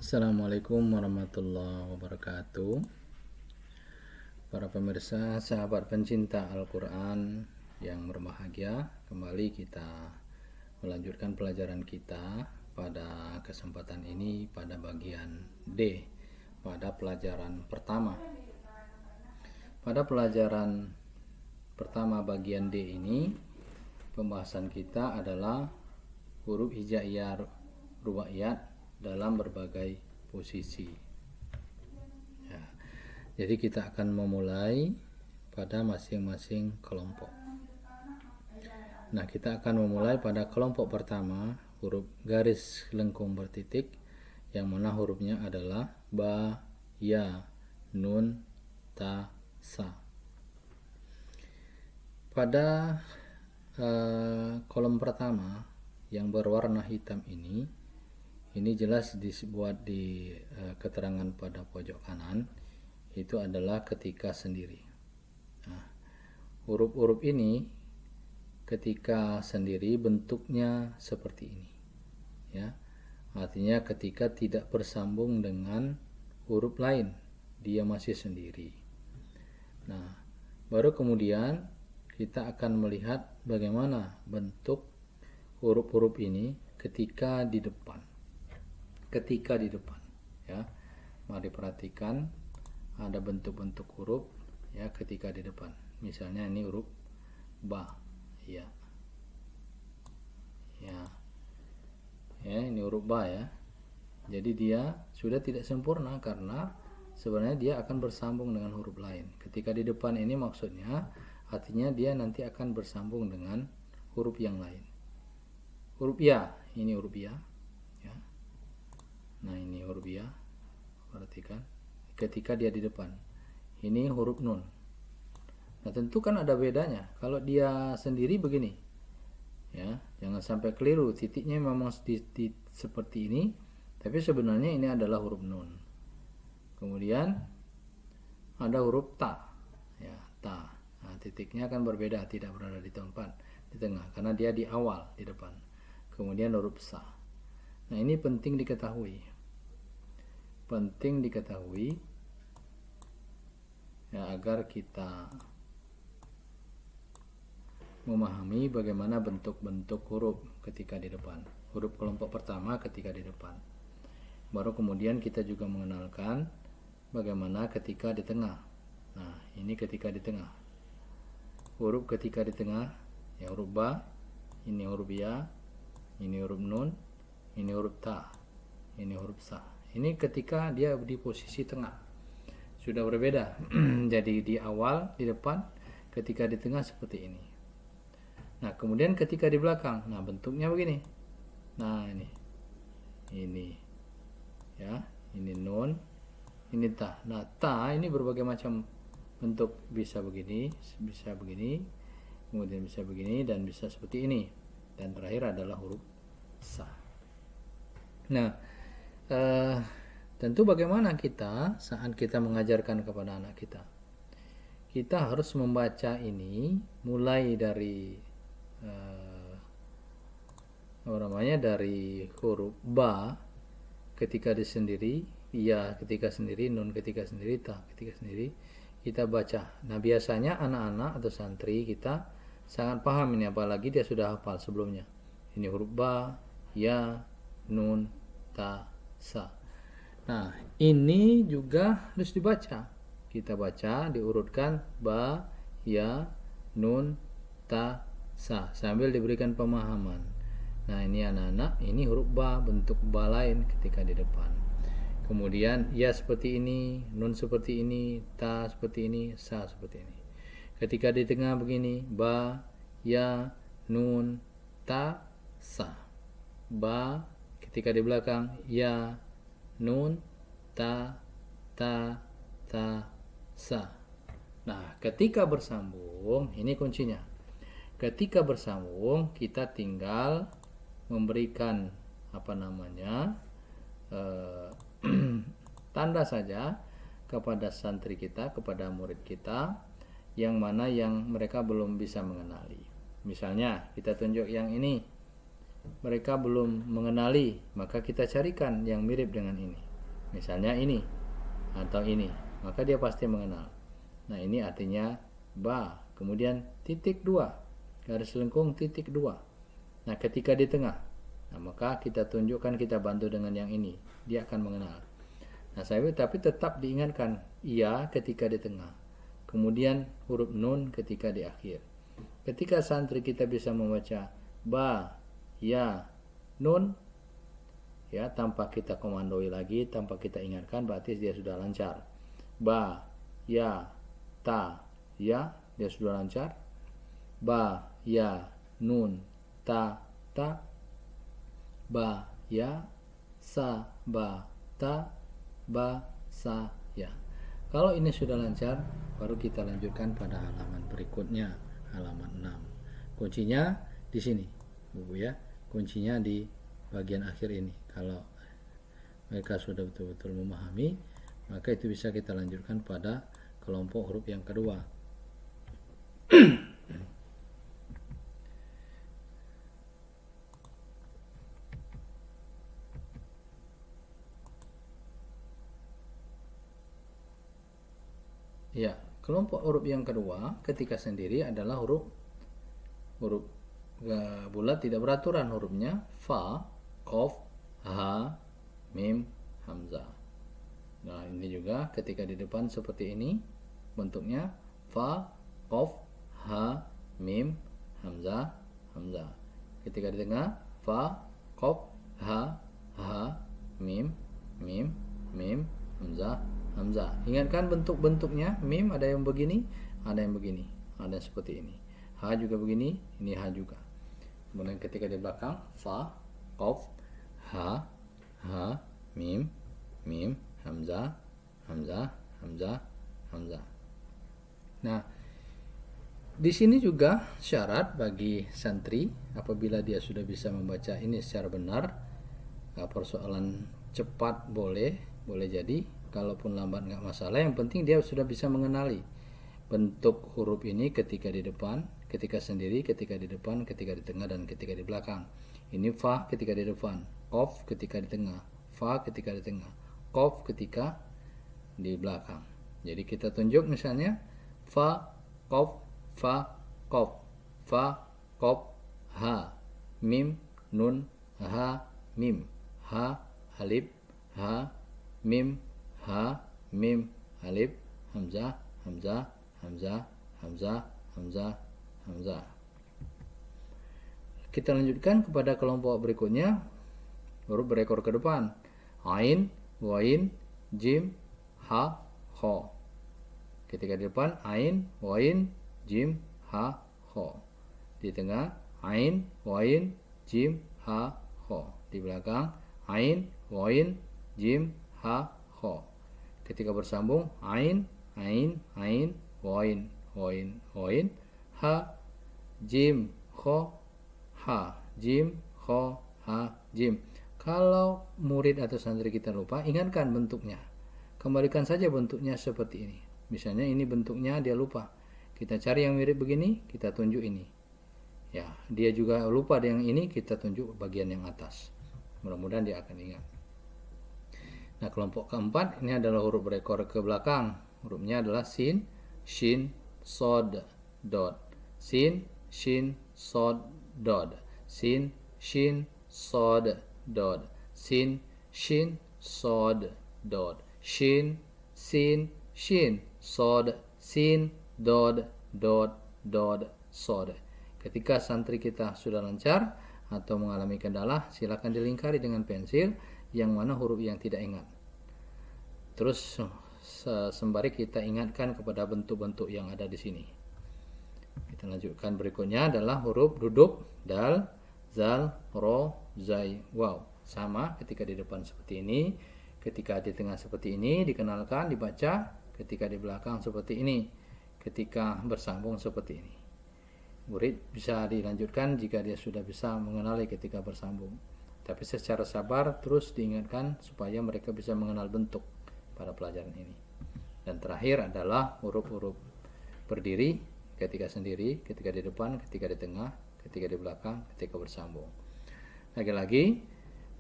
Assalamualaikum warahmatullahi wabarakatuh. Para pemirsa, sahabat pencinta Al-Quran yang berbahagia, kembali kita melanjutkan pelajaran kita pada kesempatan ini pada bagian D, pada pelajaran pertama. Pada pelajaran pertama bagian D ini, pembahasan kita adalah huruf hijaiyah rubaiyat dalam berbagai posisi. Ya, jadi kita akan memulai pada masing-masing kelompok. Nah, kita akan memulai pada kelompok pertama, huruf garis lengkung bertitik, yang mana hurufnya adalah ba, ya, nun, ta, sa. Pada kolom pertama yang berwarna hitam ini jelas dibuat di keterangan pada pojok kanan, itu adalah ketika sendiri. Nah, huruf-huruf ini ketika sendiri bentuknya seperti ini, ya. Artinya ketika tidak bersambung dengan huruf lain, dia masih sendiri. Nah, baru kemudian kita akan melihat bagaimana bentuk huruf-huruf ini ketika di depan. Ya. Mari perhatikan, ada bentuk-bentuk huruf ya ketika di depan. Misalnya ini huruf ba, ya. Ya, ini huruf ba ya. Jadi dia sudah tidak sempurna karena sebenarnya dia akan bersambung dengan huruf lain. Ketika di depan ini maksudnya artinya dia nanti akan bersambung dengan huruf yang lain. Huruf ya, ini huruf ya. Nah, ini huruf ya. Perhatikan ketika dia di depan. Ini huruf nun. Nah, tentu kan ada bedanya. Kalau dia sendiri begini, ya, jangan sampai keliru. Titiknya memang seperti ini, tapi sebenarnya ini adalah huruf nun. Kemudian ada huruf ta, ya, ta. Nah, titiknya akan berbeda, tidak berada di tempat di tengah, karena dia di awal di depan. Kemudian huruf sa. Nah, ini penting diketahui. Ya, agar kita memahami bagaimana bentuk-bentuk huruf ketika di depan. Huruf kelompok pertama ketika di depan. Baru kemudian kita juga mengenalkan bagaimana ketika di tengah. Nah, ini ketika di tengah. Huruf ketika di tengah, ya, huruf ba, ini huruf ya, ini huruf nun, ini huruf ta, ini huruf sa. Ini ketika dia di posisi tengah sudah berbeda. Jadi di awal, di depan, ketika di tengah seperti ini. Nah, kemudian ketika di belakang, nah bentuknya begini. Nah, ini ya, ini nun, ini ta. Nah, ta ini berbagai macam bentuk, bisa begini, kemudian bisa begini, dan bisa seperti ini. Dan terakhir adalah huruf sa. Nah, tentu bagaimana kita saat kita mengajarkan kepada anak kita? Kita harus membaca ini mulai dari dari huruf ba ketika disendiri, ya ketika sendiri, nun ketika sendiri, ta ketika sendiri, kita baca. Nah, biasanya anak-anak atau santri kita sangat paham ini, apalagi dia sudah hafal sebelumnya. Ini huruf ba, ya, nun, ta, sa. Nah, ini juga harus dibaca. Kita baca, diurutkan ba, ya, nun, ta, sa, sambil diberikan pemahaman. Nah, ini anak-anak, ini huruf ba, bentuk ba lain ketika di depan. Kemudian ya seperti ini, nun seperti ini, ta seperti ini, sa seperti ini. Ketika di tengah begini, ba, ya, nun, ta, sa. Ba. Ketika di belakang, ya, nun, ta, sa. Nah, ketika bersambung, ini kuncinya. Ketika bersambung, kita tinggal memberikan tanda saja kepada santri kita, kepada murid kita, yang mana yang mereka belum bisa mengenali. Misalnya, kita tunjuk yang ini, mereka belum mengenali, maka kita carikan yang mirip dengan ini. misalnya ini atau ini, maka dia pasti mengenal. Nah, ini artinya ba. Kemudian titik 2, garis lengkung titik 2. Nah, ketika di tengah, nah maka kita tunjukkan, kita bantu dengan yang ini, dia akan mengenal. Nah, tapi tetap diingatkan iya ketika di tengah. Kemudian huruf nun ketika di akhir. Ketika santri kita bisa membaca ba, ya, nun, ya, tanpa kita komandoi lagi, tanpa kita ingatkan, berarti dia sudah lancar. Ba, ya, ta, ya, dia sudah lancar. Ba, ya, nun, ta, ta. Ba, ya, sa, ba, ta, ba, sa, ya. Kalau ini sudah lancar, baru kita lanjutkan pada halaman berikutnya, halaman 6. Kuncinya di sini, Bu ya. Kuncinya di bagian akhir ini. Kalau mereka sudah betul-betul memahami, maka itu bisa kita lanjutkan pada kelompok huruf yang kedua. Ya, kelompok huruf yang kedua ketika sendiri adalah huruf bulat tidak beraturan hurufnya, fa, qaf, ha, mim, hamzah. Nah, ini juga ketika di depan seperti ini bentuknya, fa, qaf, ha, mim, hamzah, hamzah. Ketika di tengah, fa, qaf, ha, mim, hamzah, hamzah. Ingatkan bentuk-bentuknya, mim ada yang begini, ada yang begini, ada yang seperti ini. Ha juga begini, ini ha juga. Kemudian ketika di belakang, fa, qaf, ha, mim, hamzah, hamzah. Nah, di sini juga syarat bagi santri apabila dia sudah bisa membaca ini secara benar. Persoalan cepat boleh jadi, kalaupun lambat nggak masalah, yang penting dia sudah bisa mengenali bentuk huruf ini ketika di depan, ketika sendiri, ketika di depan, ketika di tengah, dan ketika di belakang. Ini fa ketika di depan, qaf ketika di tengah, fa ketika di tengah, qaf ketika di belakang. Jadi kita tunjuk misalnya fa, qaf, fa, qaf, fa, qaf, ha, mim, nun, ha, mim, ha, alif, ha, mim, ha, mim, alif, hamzah, hamzah, hamzah, hamzah, hamzah, hamzah. Kita lanjutkan kepada kelompok berikutnya, huruf berekor ke depan. Ain, wain, jim, ha, kho. Ketika di depan, ain, wain, jim, ha, kho. Di tengah, ain, wain, jim, ha, kho. Di belakang, ain, wain, jim, ha, kho. Ketika bersambung, ain, wain, ha, jim, kho, ha, jim, kho, ha, jim. Kalau murid atau santri kita lupa, ingatkan bentuknya. Kembalikan saja bentuknya seperti ini. Misalnya ini bentuknya dia lupa. Kita cari yang mirip begini, kita tunjuk ini. Ya, dia juga lupa yang ini, kita tunjuk bagian yang atas. Mudah-mudahan dia akan ingat. Nah, kelompok keempat ini adalah huruf berekor ke belakang. Hurufnya adalah sin, shin, sod, dot. Sin, shin, sod, dot. Sin, shin, sod, dot. Sin, shin, sod, dot. Shin, sin, shin, sod, sin, dot, sod. Ketika santri kita sudah lancar atau mengalami kendala, silakan dilingkari dengan pensil yang mana huruf yang tidak ingat. Terus sembari kita ingatkan kepada bentuk-bentuk yang ada di sini. Kita lanjutkan berikutnya adalah huruf duduk, dal, zal, ro, zai, waw. Sama ketika di depan seperti ini, ketika di tengah seperti ini, dikenalkan, dibaca, ketika di belakang seperti ini, ketika bersambung seperti ini. Murid bisa dilanjutkan jika dia sudah bisa mengenali ketika bersambung. Tapi secara sabar terus diingatkan supaya mereka bisa mengenal bentuk pada pelajaran ini. Dan terakhir adalah huruf-huruf berdiri ketika sendiri, ketika di depan, ketika di tengah, ketika di belakang, ketika bersambung. Lagi-lagi,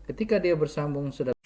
ketika dia bersambung sudah